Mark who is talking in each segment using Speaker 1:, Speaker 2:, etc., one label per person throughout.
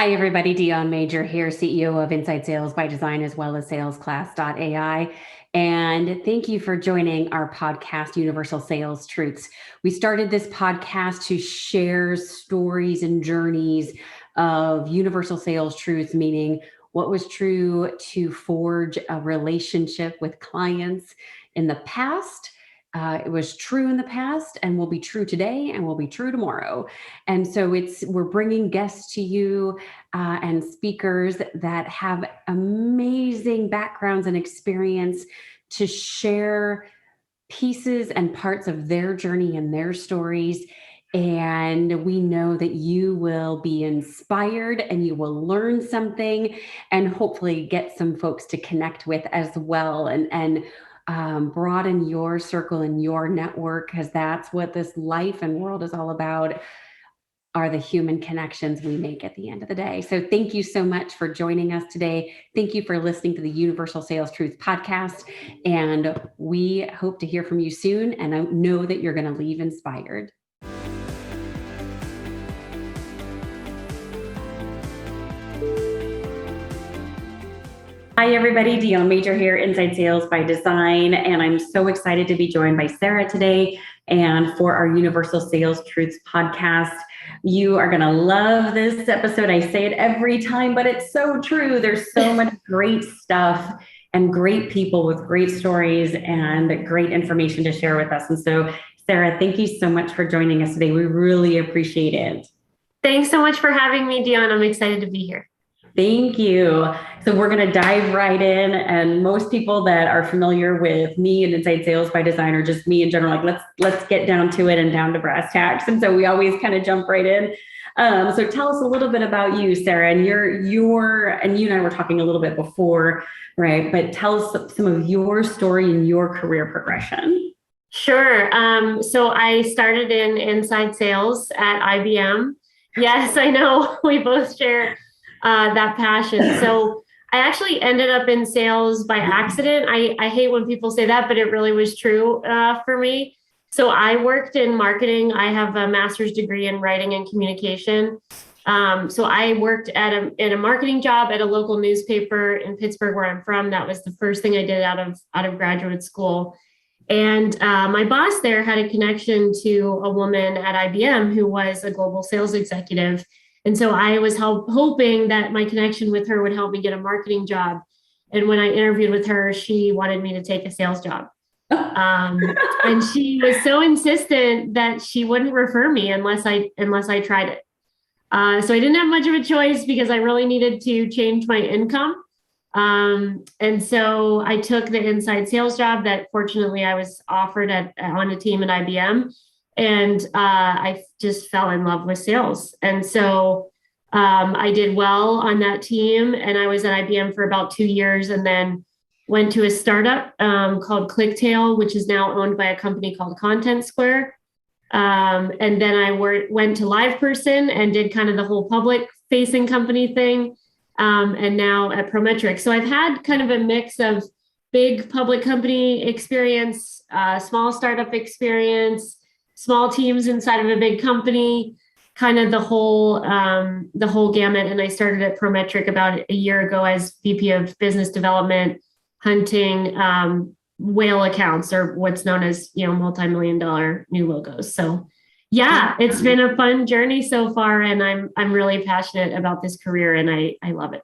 Speaker 1: Hi, everybody. Dion Major here, CEO of Inside Sales by Design, as well as salesclass.ai. And thank you for joining our podcast, Universal Sales Truths. We started this podcast to share stories and journeys of universal sales truths, meaning what was true to forge a relationship with clients in the past. It was true in the past and will be true today and will be true tomorrow. And so we're bringing guests to you and speakers that have amazing backgrounds and experience to share pieces and parts of their journey and their stories. And we know that you will be inspired and you will learn something and hopefully get some folks to connect with as well, and broaden your circle and your network, because that's what this life and world is all about, are the human connections we make at the end of the day. So thank you so much for joining us today. Thank you for listening to the Universal Sales Truth podcast. And we hope to hear from you soon. And I know that you're going to leave inspired. Hi, everybody. Dion Major here, Inside Sales by Design. And I'm so excited to be joined by Sara today. And for our Universal Sales Truths podcast, you are going to love this episode. I say it every time, but it's so true. There's so much great stuff and great people with great stories and great information to share with us. And so, Sara, thank you so much for joining us today. We really appreciate it.
Speaker 2: Thanks so much for having me, Dion. I'm excited to be here.
Speaker 1: Thank you. So we're going to dive right in. And most people that are familiar with me and Inside Sales by Design, or just me in general, like let's get down to it and down to brass tacks. And so we always kind of jump right in. So tell us a little bit about you, Sara, and and you and I were talking a little bit before, right? But tell us some of your story and your career progression.
Speaker 2: Sure. So I started in inside sales at IBM. Yes, I know we both share that passion. So I actually ended up in sales by accident. I hate when people say that, but it really was true for me. So I worked in marketing. I have a master's degree in writing and communication. So I worked in a marketing job at a local newspaper in Pittsburgh, where I'm from. That was the first thing I did out of graduate school. And my boss there had a connection to a woman at IBM who was a global sales executive. And so I was hoping that my connection with her would help me get a marketing job. And when I interviewed with her, she wanted me to take a sales job. And she was so insistent that she wouldn't refer me unless I tried it. So I didn't have much of a choice because I really needed to change my income. And so I took the inside sales job that fortunately I was offered on a team at IBM. And I just fell in love with sales. And so I did well on that team. And I was at IBM for about 2 years, and then went to a startup called ClickTail, which is now owned by a company called Content Square. And then I went to LivePerson and did kind of the whole public facing company thing. And now at Prometric. So I've had kind of a mix of big public company experience, small startup experience, small teams inside of a big company, kind of the whole gamut. And I started at Prometric about a year ago as VP of Business Development, hunting whale accounts, or what's known as multi-million-dollar new logos. So yeah, it's been a fun journey so far, and I'm really passionate about this career, and I love it.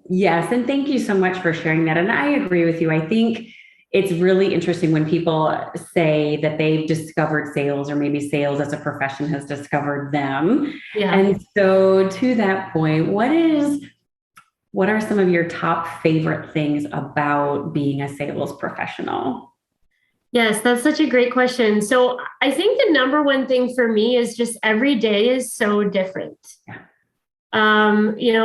Speaker 1: Yes, and thank you so much for sharing that. And I agree with you. I think it's really interesting when people say that they've discovered sales, or maybe sales as a profession has discovered them.
Speaker 2: Yeah.
Speaker 1: And so to that point, what are some of your top favorite things about being a sales professional?
Speaker 2: Yes, that's such a great question. So I think the number one thing for me is just every day is so different.
Speaker 1: Yeah.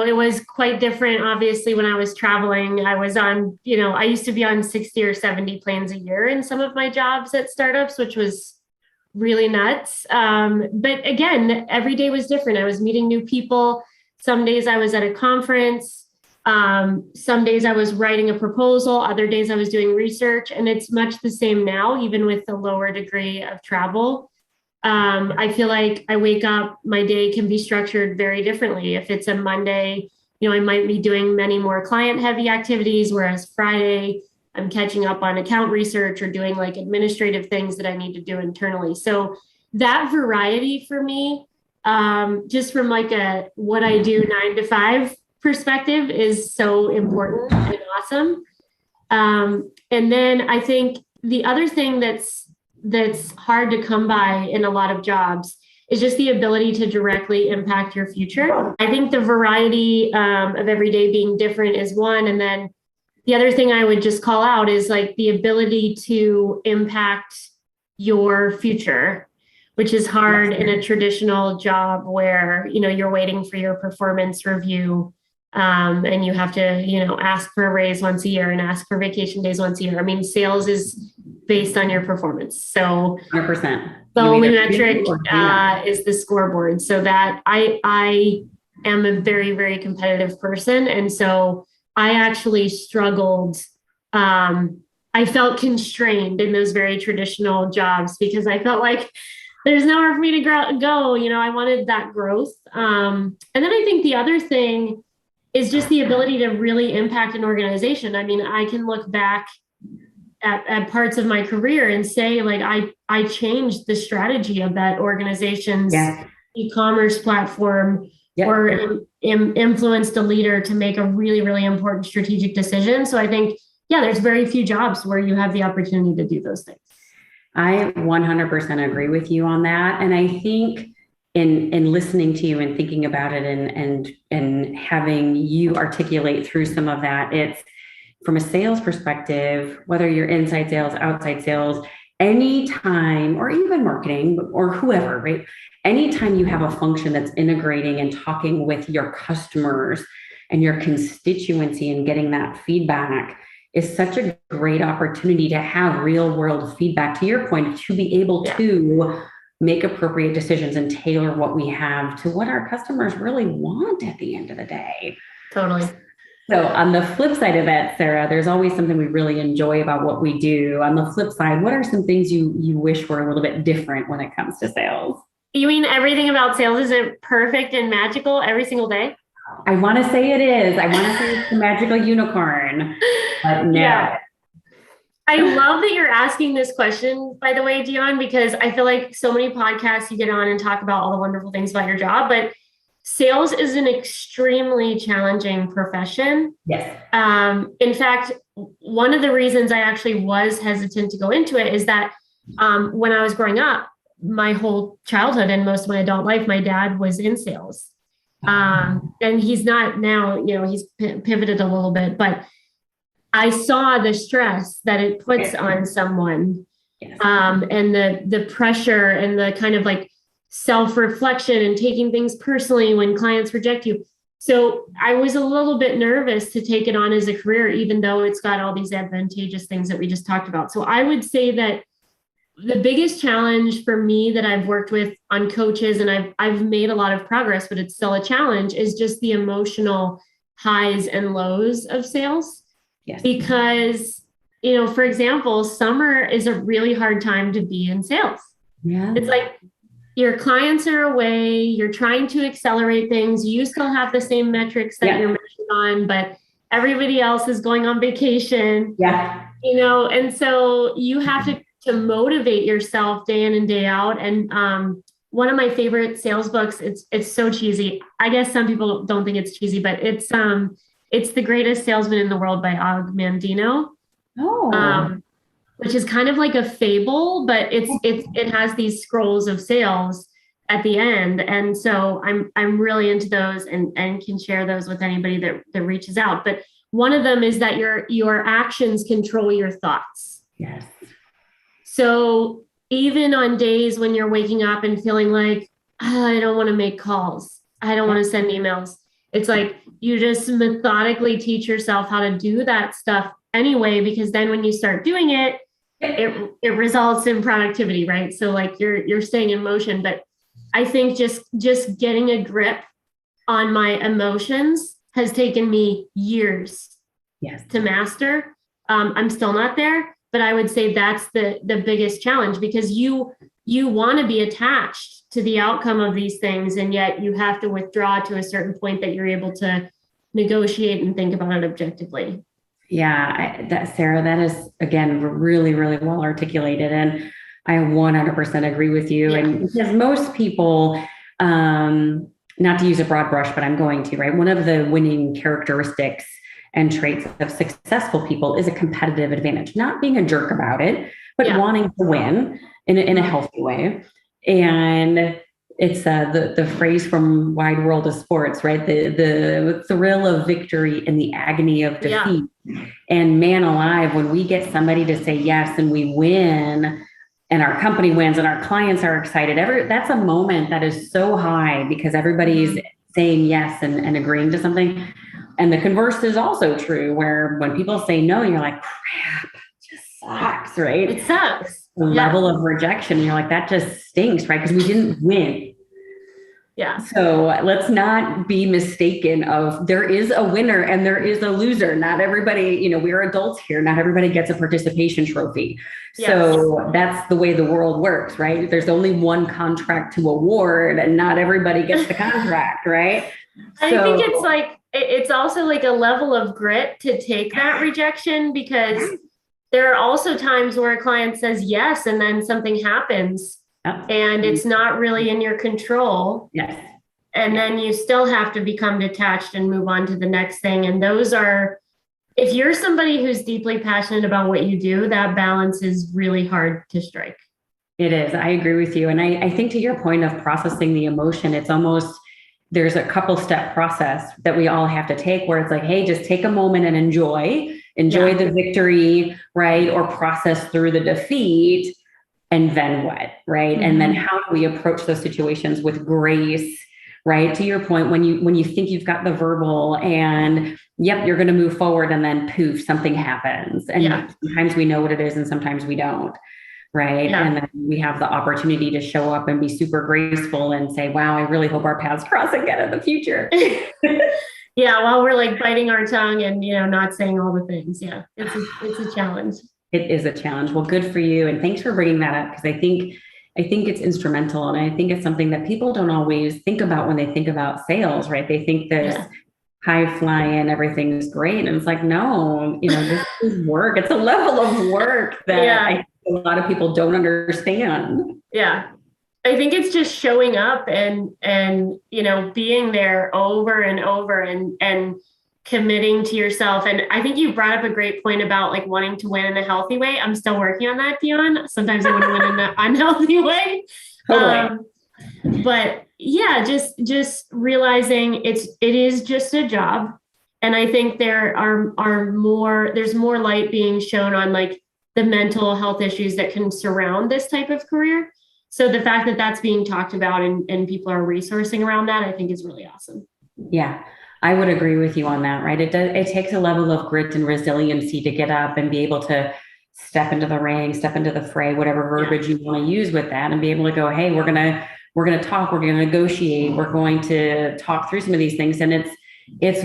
Speaker 2: It was quite different, obviously, when I was traveling. I was on, I used to be on 60 or 70 planes a year in some of my jobs at startups, which was really nuts. But again, every day was different. I was meeting new people. Some days I was at a conference. Some days I was writing a proposal. Other days I was doing research. And it's much the same now, even with the lower degree of travel. I feel like I wake up, my day can be structured very differently. If it's a Monday, I might be doing many more client heavy activities, whereas Friday, I'm catching up on account research or doing like administrative things that I need to do internally. So that variety for me, just from like what I do 9 to 5 perspective is so important and awesome. And then I think the other thing that's hard to come by in a lot of jobs is just the ability to directly impact your future. I think the variety of every day being different is one. And then the other thing I would just call out is like the ability to impact your future, which is hard in a traditional job where, you're waiting for your performance review. And you have to, ask for a raise once a year and ask for vacation days once a year. I mean, sales is based on your performance. So
Speaker 1: 100%.
Speaker 2: The only metric is the scoreboard. So that I am a very, very competitive person. And so I actually struggled. I felt constrained in those very traditional jobs because I felt like there's nowhere for me to go. I wanted that growth. And then I think the other thing is just the ability to really impact an organization. I mean, I can look back at parts of my career and say, like, I changed the strategy of that organization's e-commerce platform or influenced a leader to make a really, really important strategic decision. So I think, there's very few jobs where you have the opportunity to do those things.
Speaker 1: I 100% agree with you on that. And I think in listening to you and thinking about it and having you articulate through some of that, it's from a sales perspective, whether you're inside sales, outside sales, anytime, or even marketing or whoever, right? Anytime you have a function that's integrating and talking with your customers and your constituency and getting that feedback is such a great opportunity to have real world feedback, to your point, to be able to make appropriate decisions and tailor what we have to what our customers really want at the end of the day.
Speaker 2: Totally.
Speaker 1: So on the flip side of that, Sara, there's always something we really enjoy about what we do. On the flip side, what are some things you wish were a little bit different when it comes to sales?
Speaker 2: You mean everything about sales isn't perfect and magical every single day?
Speaker 1: I want to say it is. I want to say it's the magical unicorn, but no.
Speaker 2: Yeah. I love that you're asking this question, by the way, Dion, because I feel like so many podcasts you get on and talk about all the wonderful things about your job, but sales is an extremely challenging profession.
Speaker 1: Yes.
Speaker 2: In fact, one of the reasons I actually was hesitant to go into it is that when I was growing up, my whole childhood and most of my adult life, my dad was in sales. And he's not now, he's pivoted a little bit, but I saw the stress that it puts on someone, and the pressure and the kind of like self-reflection and taking things personally when clients reject you. So I was a little bit nervous to take it on as a career, even though it's got all these advantageous things that we just talked about. So I would say that the biggest challenge for me that I've worked with on coaches, and I've made a lot of progress, but it's still a challenge, is just the emotional highs and lows of sales.
Speaker 1: Yes.
Speaker 2: Because, for example, summer is a really hard time to be in sales.
Speaker 1: Yeah.
Speaker 2: It's like your clients are away, you're trying to accelerate things. You still have the same metrics that you're measured on, but everybody else is going on vacation.
Speaker 1: Yeah.
Speaker 2: And so you have to motivate yourself day in and day out. And one of my favorite sales books, it's so cheesy. I guess some people don't think it's cheesy, but it's The Greatest Salesman in the World by Og Mandino.
Speaker 1: Oh.
Speaker 2: Which is kind of like a fable, but it has these scrolls of sales at the end. And so I'm really into those and can share those with anybody that reaches out. But one of them is that your actions control your thoughts.
Speaker 1: Yes.
Speaker 2: So even on days when you're waking up and feeling like, I don't want to make calls, I don't want to send emails, it's like you just methodically teach yourself how to do that stuff anyway, because then when you start doing it, it results in productivity, right? So like you're staying in motion. But I think just getting a grip on my emotions has taken me years to master. I'm still not there, but I would say that's the biggest challenge, because you you want to be attached to the outcome of these things, and yet you have to withdraw to a certain point that you're able to negotiate and think about it objectively.
Speaker 1: Yeah, Sarah, that is again really, really well articulated, and I 100% agree with you.
Speaker 2: Yeah.
Speaker 1: And because most people, not to use a broad brush, but I'm going to, right? One of the winning characteristics and traits of successful people is a competitive advantage, not being a jerk about it, but wanting to win in a healthy way. And it's the phrase from Wide World of Sports, right? The thrill of victory and the agony of defeat. And man alive, when we get somebody to say yes and we win, and our company wins and our clients are excited, that's a moment that is so high because everybody's saying yes and agreeing to something. And the converse is also true, where when people say no, you're like, crap, it just sucks, right?
Speaker 2: It sucks.
Speaker 1: The level of rejection, you're like, that just stinks, right? Because we didn't win.
Speaker 2: Yeah.
Speaker 1: So let's not be mistaken of there is a winner and there is a loser. Not everybody, we're adults here. Not everybody gets a participation trophy. Yes. So that's the way the world works, right? There's only one contract to award and not everybody gets the contract, right?
Speaker 2: I think it's also like a level of grit to take that rejection, because there are also times where a client says yes and then something happens. And it's not really in your control.
Speaker 1: Yes.
Speaker 2: And then you still have to become detached and move on to the next thing. And those are, if you're somebody who's deeply passionate about what you do, that balance is really hard to strike.
Speaker 1: It is. I agree with you. And I think to your point of processing the emotion, it's almost, there's a couple step process that we all have to take where it's like, hey, just take a moment and enjoy the victory, right? Or process through the defeat. And then what, right? And then how do we approach those situations with grace, right? To your point, when you think you've got the verbal and yep, you're going to move forward, and then poof, something happens. And sometimes we know what it is and sometimes we don't, right? And then we have the opportunity to show up and be super graceful and say, wow, I really hope our paths cross again in the future.
Speaker 2: While we're like biting our tongue and, not saying all the things. Yeah, it's a challenge.
Speaker 1: It is a challenge. Well, good for you. And thanks for bringing that up, because I think it's instrumental. And I think it's something that people don't always think about when they think about sales, right? They think this high flying, everything's great. And it's like, no, this is work. It's a level of work that I think a lot of people don't understand.
Speaker 2: Yeah. I think it's just showing up and being there over and over and committing to yourself. And I think you brought up a great point about like wanting to win in a healthy way. I'm still working on that, Dion. Sometimes I want to win in an unhealthy way.
Speaker 1: Totally.
Speaker 2: But just realizing it is just a job. And I think there's more light being shown on like the mental health issues that can surround this type of career. So the fact that that's being talked about and people are resourcing around that, I think is really awesome.
Speaker 1: Yeah. I would agree with you on that, right? It takes a level of grit and resiliency to get up and be able to step into the ring, step into the fray, whatever verbiage you want to use with that, and be able to go, hey, we're gonna talk, we're gonna negotiate, we're going to talk through some of these things. And it's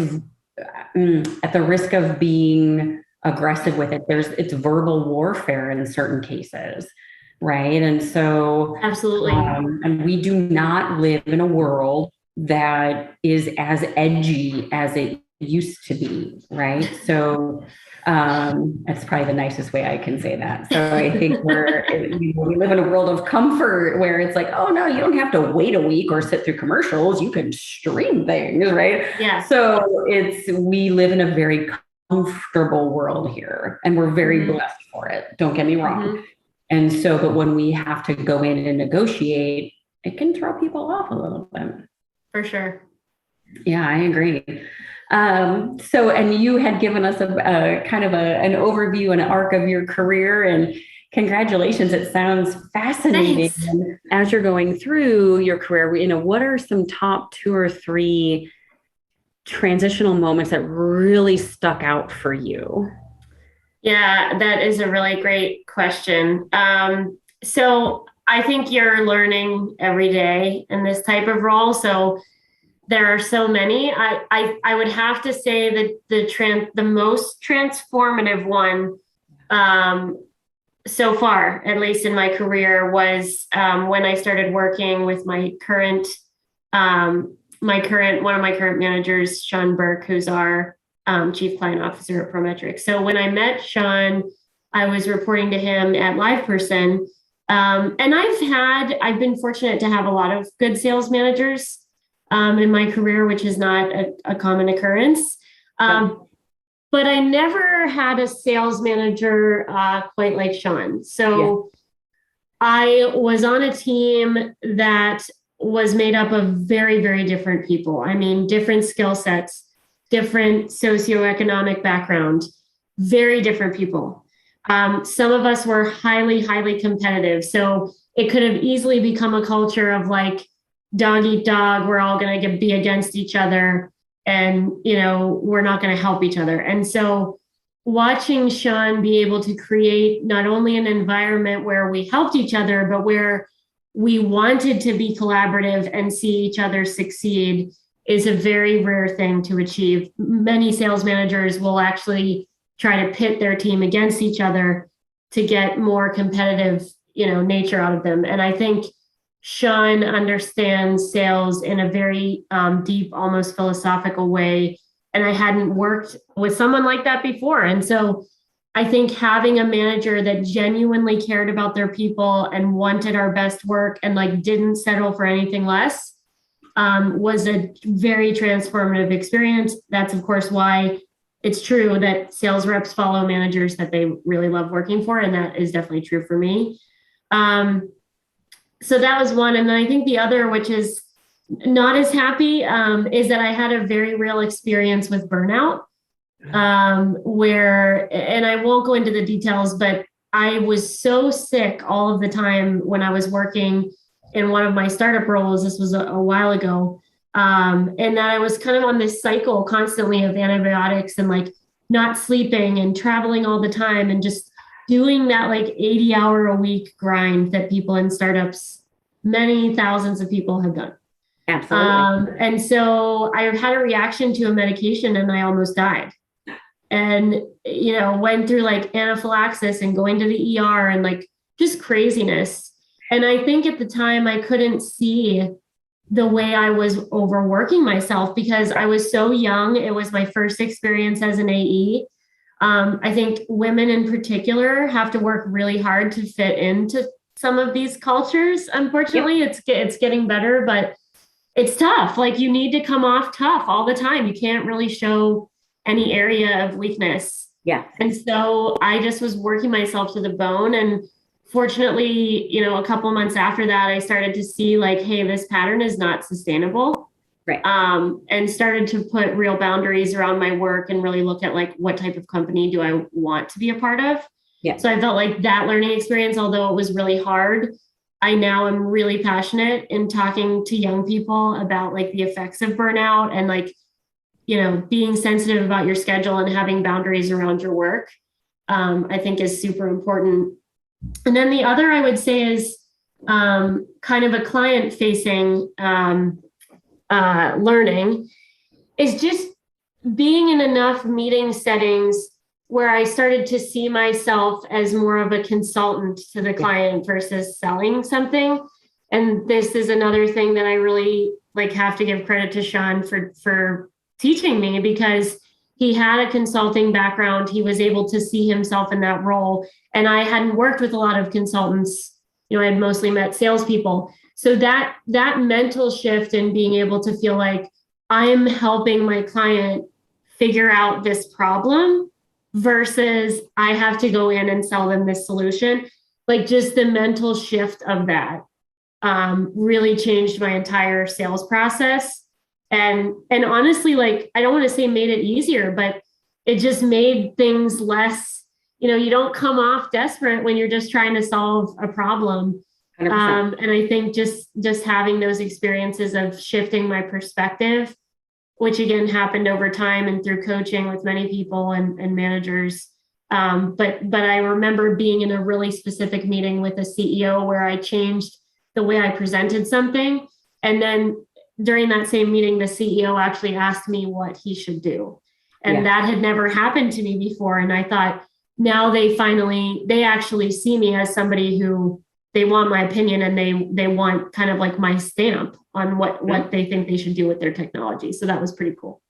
Speaker 1: at the risk of being aggressive with it, it's verbal warfare in certain cases, right? And so
Speaker 2: absolutely.
Speaker 1: And we do not live in a world that is as edgy as it used to be, right? So that's probably the nicest way I can say that. So I think we live in a world of comfort where it's like, oh no, you don't have to wait a week or sit through commercials. You can stream things, right?
Speaker 2: Yeah.
Speaker 1: So we live in a very comfortable world here, and we're very blessed for it. Don't get me wrong. And so, but when we have to go in and negotiate, it can throw people off a little bit.
Speaker 2: For sure.
Speaker 1: Yeah, I agree. So, and you had given us a kind of an overview, an arc of your career, and congratulations. It sounds fascinating.
Speaker 2: Thanks.
Speaker 1: As you're going through your career, what are some top 2 or 3 transitional moments that really stuck out for you?
Speaker 2: Yeah, that is a really great question. So I think you're learning every day in this type of role. So there are so many. I would have to say that the most transformative one so far, at least in my career, was when I started working with one of my current managers, Sean Burke, who's our chief client officer at Prometric. So when I met Sean, I was reporting to him at LivePerson. And I've been fortunate to have a lot of good sales managers in my career, which is not a common occurrence. But I never had a sales manager quite like Sean. So I was on a team that was made up of very, very different people. I mean, different skill sets, different socioeconomic background, very different people. Some of us were highly, highly competitive. So it could have easily become a culture of like dog eat dog. We're all going to be against each other, and we're not going to help each other. And so watching Sean be able to create not only an environment where we helped each other, but where we wanted to be collaborative and see each other succeed is a very rare thing to achieve. Many sales managers will actually try to pit their team against each other to get more competitive, nature out of them. And I think Sean understands sales in a very deep, almost philosophical way. And I hadn't worked with someone like that before. And so I think having a manager that genuinely cared about their people and wanted our best work and like didn't settle for anything less was a very transformative experience. That's of course why it's true that sales reps follow managers that they really love working for. And that is definitely true for me. So that was one. And then I think the other, which is not as happy, is that I had a very real experience with burnout, where, and I won't go into the details, but I was so sick all of the time when I was working in one of my startup roles. This was a while ago. And that I was kind of on this cycle constantly of antibiotics and like not sleeping and traveling all the time and just doing that like 80-hour a week grind that people in startups, many thousands of people have done.
Speaker 1: Absolutely.
Speaker 2: And so I had a reaction to a medication and I almost died. And, went through like anaphylaxis and going to the ER and like just craziness. And I think at the time I couldn't see the way I was overworking myself because I was so young. It was my first experience as an AE. I think women in particular have to work really hard to fit into some of these cultures. Unfortunately, it's getting better, but it's tough. Like you need to come off tough all the time. You can't really show any area of weakness.
Speaker 1: Yeah.
Speaker 2: And so I just was working myself to the bone. And fortunately, a couple months after that, I started to see like, hey, this pattern is not sustainable.
Speaker 1: Right.
Speaker 2: And started to put real boundaries around my work and really look at like what type of company do I want to be a part of.
Speaker 1: Yeah.
Speaker 2: So I felt like that learning experience, although it was really hard, I now am really passionate in talking to young people about like the effects of burnout and like, being sensitive about your schedule and having boundaries around your work, I think is super important. And then the other I would say is kind of a client facing learning is just being in enough meeting settings where I started to see myself as more of a consultant to the client versus selling something. And this is another thing that I really like have to give credit to Sean for teaching me, because he had a consulting background. He was able to see himself in that role. And I hadn't worked with a lot of consultants. I had mostly met salespeople. So that mental shift and being able to feel like I'm helping my client figure out this problem versus I have to go in and sell them this solution, like just the mental shift of that really changed my entire sales process. And honestly, like, I don't want to say made it easier, but it just made things less, you don't come off desperate when you're just trying to solve a problem. And I think just having those experiences of shifting my perspective, which again happened over time and through coaching with many people and managers. But I remember being in a really specific meeting with a CEO where I changed the way I presented something. And then during that same meeting, the CEO actually asked me what he should do. And that had never happened to me before. And I thought, now they actually see me as somebody who they want my opinion, and they want kind of like my stamp on what they think they should do with their technology. So that was pretty cool.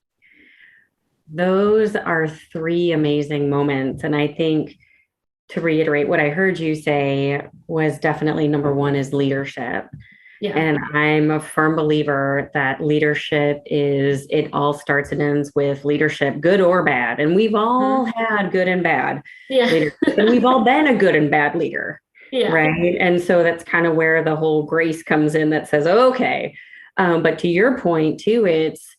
Speaker 1: Those are three amazing moments. And I think, to reiterate, what I heard you say was definitely number one is leadership.
Speaker 2: Yeah.
Speaker 1: And I'm a firm believer that leadership it all starts and ends with leadership, good or bad. And we've all had good and bad leadership, and we've all been a good and bad leader.
Speaker 2: Yeah.
Speaker 1: Right. And so that's kind of where the whole grace comes in that says, okay. But to your point too, it's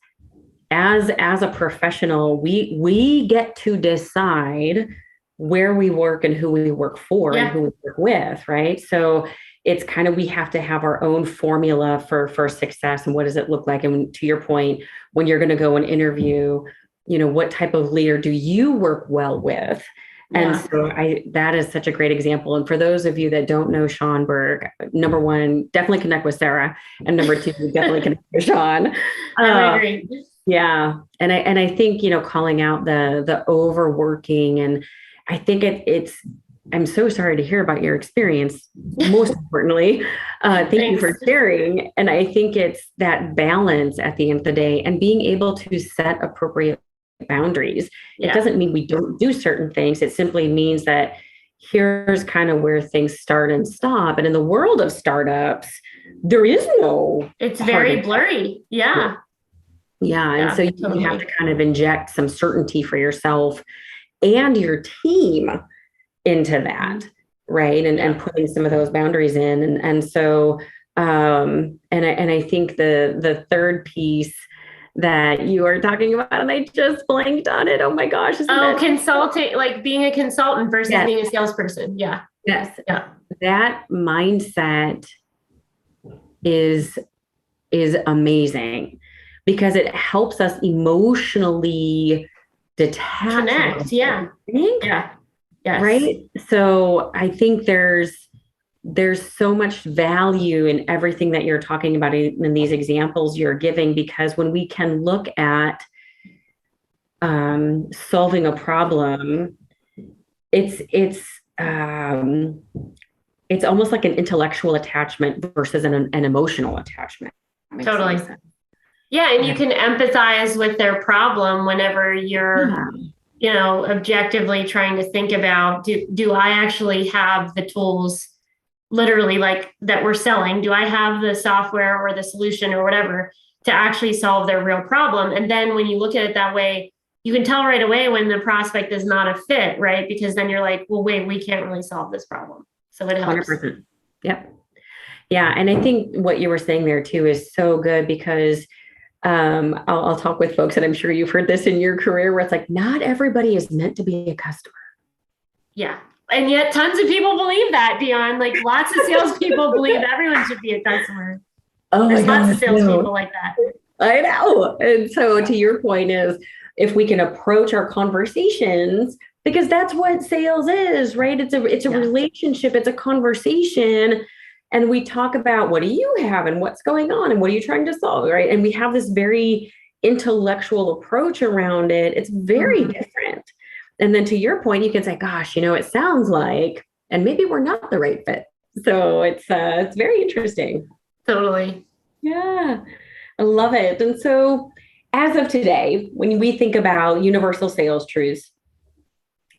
Speaker 1: as a professional, we get to decide where we work and who we work for and who we work with, right? So it's kind of, we have to have our own formula for success, and what does it look like? And to your point, when you're going to go and interview, what type of leader do you work well with? And so that is such a great example. And for those of you that don't know Sean Berg, number one, definitely connect with Sara. And number two, definitely connect with Sean.
Speaker 2: I would agree.
Speaker 1: Yeah. And I think, calling out the overworking, and I think I'm so sorry to hear about your experience. Most importantly, thank you for sharing. And I think it's that balance at the end of the day, and being able to set appropriate boundaries. It doesn't mean we don't do certain things. It simply means that here's kind of where things start and stop. And in the world of startups, there is no.
Speaker 2: It's very blurry. Yeah.
Speaker 1: And so you have to kind of inject some certainty for yourself and your team into that, right? And putting some of those boundaries in. And so and I think the third piece that you are talking about, and I just blanked on it. Oh my gosh.
Speaker 2: Consulting, like being a consultant versus being a salesperson. Yeah.
Speaker 1: Yes. Yeah. That mindset is amazing, because it helps us emotionally detach.
Speaker 2: Connect. Yeah.
Speaker 1: Yeah. Yes. Right. So I think there's so much value in everything that you're talking about in these examples you're giving, because when we can look at solving a problem, it's almost like an intellectual attachment versus an emotional attachment.
Speaker 2: Totally. Yeah. And you can empathize with their problem whenever you're, objectively trying to think about, do I actually have the tools, literally, like that we're selling? Do I have the software or the solution or whatever to actually solve their real problem? And then when you look at it that way, you can tell right away when the prospect is not a fit, right? Because then you're like, well, wait, we can't really solve this problem. So it helps.
Speaker 1: 100%. Yep. Yeah. And I think what you were saying there too is so good, because I'll talk with folks, and I'm sure you've heard this in your career, where it's like, not everybody is meant to be a customer.
Speaker 2: Yeah. And yet tons of people believe that, Dion. Like lots of salespeople believe everyone should be a customer. There's lots of salespeople like that.
Speaker 1: I know. And so to your point is, if we can approach our conversations, because that's what sales is, right? It's a relationship, it's a conversation. And we talk about, what do you have and what's going on and what are you trying to solve, right? And we have this very intellectual approach around it. It's very different. And then to your point, you can say, gosh, it sounds like, and maybe we're not the right fit. So it's very interesting.
Speaker 2: Totally.
Speaker 1: Yeah, I love it. And so as of today, when we think about universal sales truths,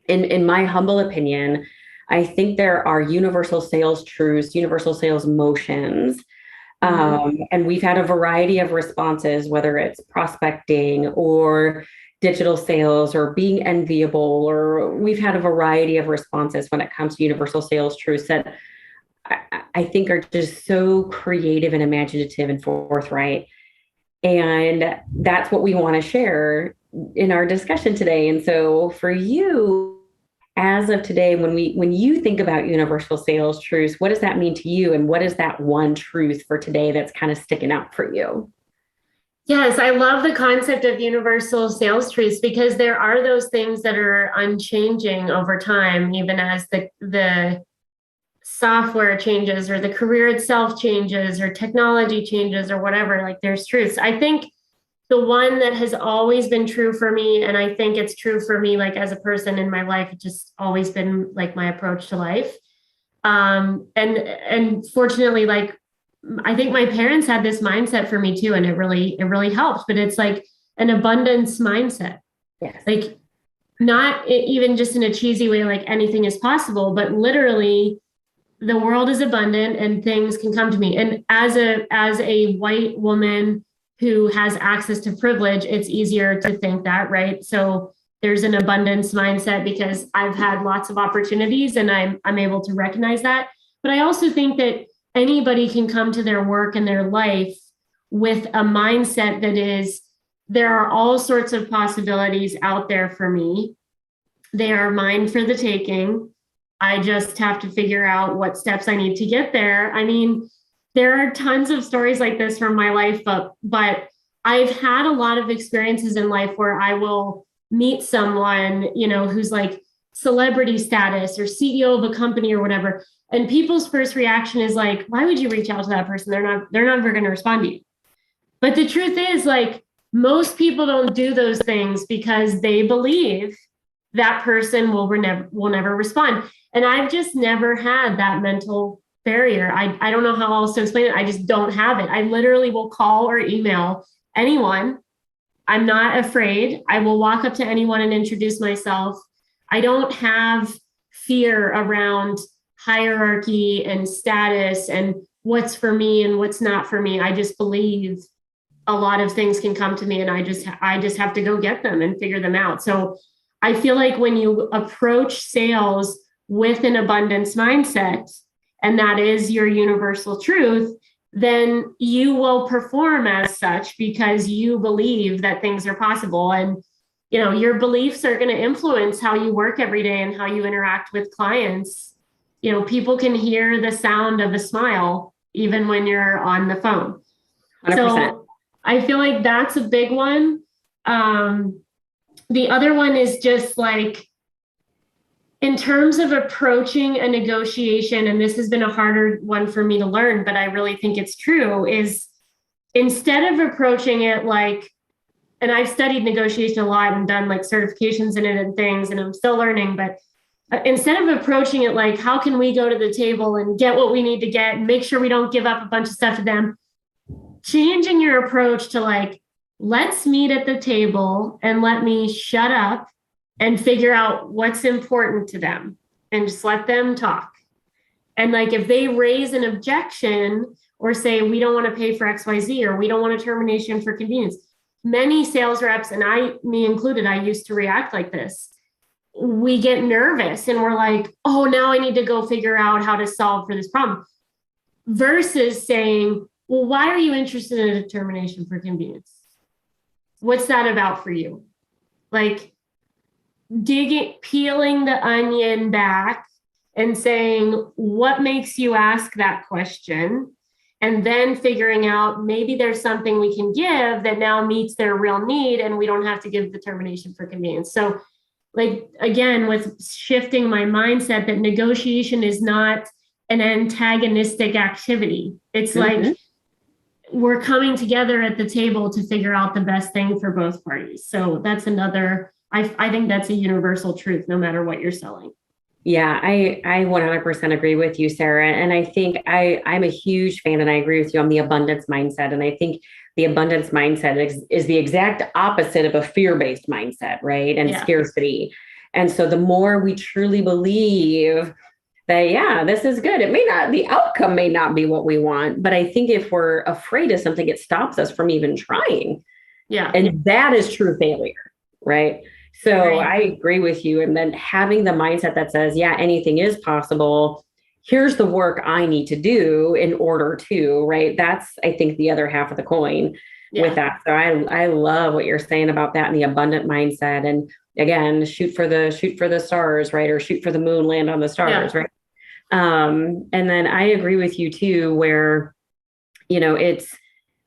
Speaker 1: in my humble opinion, I think there are universal sales truths, universal sales motions. And we've had a variety of responses, whether it's prospecting or digital sales or being enviable, or we've had a variety of responses when it comes to universal sales truths that I think are just so creative and imaginative and forthright. And that's what we want to share in our discussion today. And so for you, as of today, when you think about universal sales truths, what does that mean to you? And what is that one truth for today that's kind of sticking out for you?
Speaker 2: Yes, I love the concept of universal sales truths, because there are those things that are unchanging over time, even as the software changes or the career itself changes or technology changes or whatever. Like there's truths. I think the one that has always been true for me, and I think it's true for me, like as a person in my life, it's just always been like my approach to life. And fortunately, like I think my parents had this mindset for me too, and it really helps. But it's like an abundance mindset,
Speaker 1: Yes.
Speaker 2: like not even just in a cheesy way, like anything is possible, but literally the world is abundant and things can come to me. And as a white woman who has access to privilege, it's easier to think that, right? So there's an abundance mindset because I've had lots of opportunities and I'm able to recognize that. But I also think that anybody can come to their work and their life with a mindset that is, there are all sorts of possibilities out there for me. They are mine for the taking. I just have to figure out what steps I need to get there. I mean, there are tons of stories like this from my life, but I've had a lot of experiences in life where I will meet someone, who's like celebrity status or CEO of a company or whatever. And people's first reaction is like, why would you reach out to that person? They're never going to respond to you. But the truth is, like, most people don't do those things because they believe that person will never respond. And I've just never had that mental barrier. I don't know how else to explain it. I just don't have it. I literally will call or email anyone. I'm not afraid. I will walk up to anyone and introduce myself. I don't have fear around hierarchy and status and what's for me and what's not for me. I just believe a lot of things can come to me and I just have to go get them and figure them out. So I feel like when you approach sales with an abundance mindset, and that is your universal truth, then you will perform as such because you believe that things are possible. And, your beliefs are going to influence how you work every day and how you interact with clients. People can hear the sound of a smile even when you're on the phone.
Speaker 1: 100%.
Speaker 2: So I feel like that's a big one. The other one is just like, in terms of approaching a negotiation, and this has been a harder one for me to learn, but I really think it's true, is instead of approaching it like, and I've studied negotiation a lot and done like certifications in it and things, and I'm still learning, but instead of approaching it like, how can we go to the table and get what we need to get and make sure we don't give up a bunch of stuff to them, changing your approach to like, let's meet at the table and let me shut up and figure out what's important to them and just let them talk. And like, if they raise an objection or say, we don't want to pay for XYZ, or we don't want a termination for convenience, many sales reps, and me included, I used to react like this. We get nervous and we're like, oh, now I need to go figure out how to solve for this problem. Versus saying, well, why are you interested in a termination for convenience? What's that about for you? Like, peeling the onion back and saying, what makes you ask that question? And then figuring out maybe there's something we can give that now meets their real need and we don't have to give the termination for convenience. So like, again, with shifting my mindset that negotiation is not an antagonistic activity. It's like, we're coming together at the table to figure out the best thing for both parties. So that's another, I think that's a universal truth, no matter what you're selling.
Speaker 1: Yeah, I 100% agree with you, Sarah. And I think I'm a huge fan, and I agree with you on the abundance mindset. And I think the abundance mindset is the exact opposite of a fear-based mindset, right? And scarcity. And so the more we truly believe that, yeah, this is good, the outcome may not be what we want, but I think if we're afraid of something, it stops us from even trying.
Speaker 2: Yeah.
Speaker 1: And that is true failure, right? So I agree with you. And then having the mindset that says, yeah, anything is possible. Here's the work I need to do in order to, right? That's, I think, the other half of the coin with that. So I love what you're saying about that and the abundant mindset. And again, shoot for the stars, right? Or shoot for the moon, land on the stars, right? And then I agree with you too, where, it's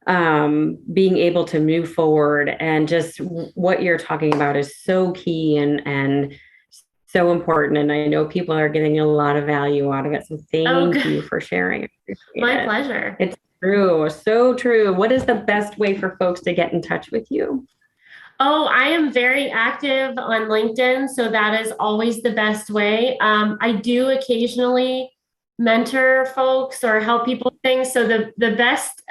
Speaker 1: being able to move forward, and just what you're talking about is so key and so important. And I know people are getting a lot of value out of it. So thank you for sharing.
Speaker 2: My pleasure.
Speaker 1: It's true. So true. What is the best way for folks to get in touch with you?
Speaker 2: Oh, I am very active on LinkedIn, so that is always the best way. I do occasionally mentor folks or help people with things. So the best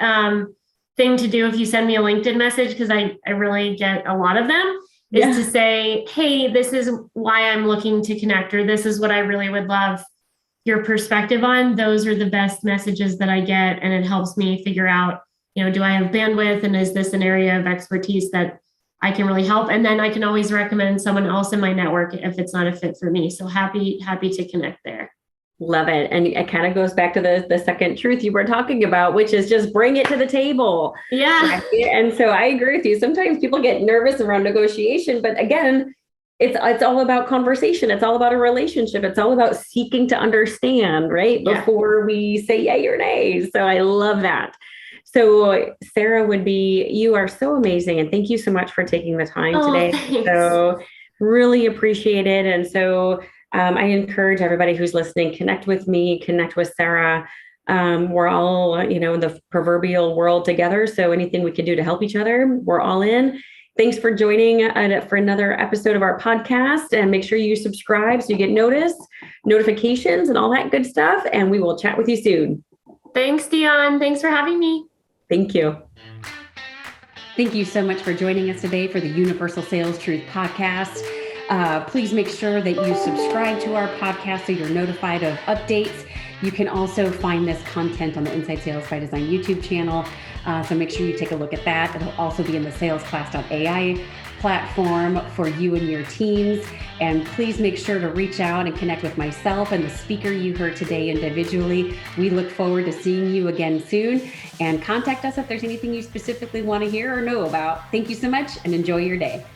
Speaker 2: thing to do if you send me a LinkedIn message, because I really get a lot of them, is to say, hey, this is why I'm looking to connect, or this is what I really would love your perspective on. Those are the best messages that I get, and it helps me figure out, do I have bandwidth, and is this an area of expertise that I can really help? And then I can always recommend someone else in my network if it's not a fit for me. So happy to connect there.
Speaker 1: Love it. And it kind of goes back to the second truth you were talking about, which is just bring it to the table.
Speaker 2: Yeah.
Speaker 1: Right? And so I agree with you. Sometimes people get nervous around negotiation, but again, it's all about conversation. It's all about a relationship. It's all about seeking to understand, right?
Speaker 2: Yeah.
Speaker 1: Before we say yay or nay. So I love that. So Sara, you are so amazing. And thank you so much for taking the time today.
Speaker 2: Thanks.
Speaker 1: So really appreciate it. And so I encourage everybody who's listening, connect with me, connect with Sara. We're all, in the proverbial world together. So anything we can do to help each other, we're all in. Thanks for joining for another episode of our podcast, and make sure you subscribe so you get notifications and all that good stuff. And we will chat with you soon.
Speaker 2: Thanks, Dion. Thanks for having me.
Speaker 1: Thank you. Thank you so much for joining us today for the Universal Sales Truth Podcast. Please make sure that you subscribe to our podcast so you're notified of updates. You can also find this content on the Inside Sales by Design YouTube channel. So make sure you take a look at that. It'll also be in the salesclass.ai platform for you and your teams. And please make sure to reach out and connect with myself and the speaker you heard today individually. We look forward to seeing you again soon, and contact us if there's anything you specifically want to hear or know about. Thank you so much, and enjoy your day.